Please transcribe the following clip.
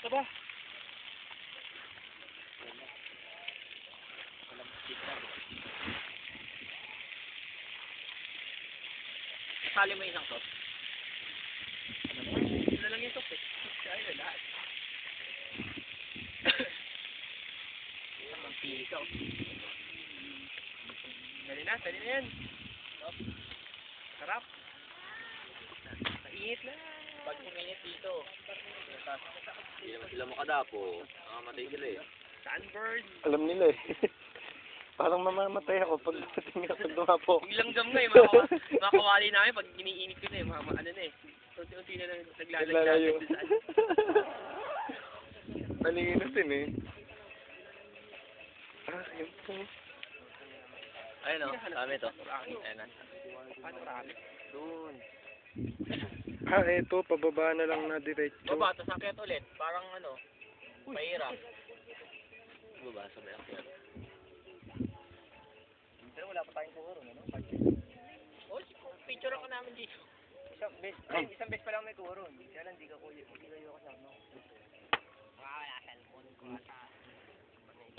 Ito ba? Sali mo isang tos. Ano lang yung tos eh. Kaya lahat. Isang mantika. Dali na yan. Sarap. Mainit na. Pag uminit dito. Hindi naman sila makadapo. Nakamatay sila eh. Sunburn. Alam nila eh. Parang mamamatay ako pag dumapo. Biglang jam na eh. Mga kawali namin pag iniinit ko na eh. Ano na eh. Unti-unti na Naglalayo. naglalagyan sa Nalinginitin eh. Yun po. Ayun o, kami to. Ayun na. Panorami. Doon. Ito, pababa na lang na diretso. Baba, tapos akyat ulit. Parang ano, mahirap. Baba sa may akyat. Pero wala pa tayong puro, ano? Oh, picture ako namin dito. Isang bes pa lang may kuro. Kaya lang di ka kuya.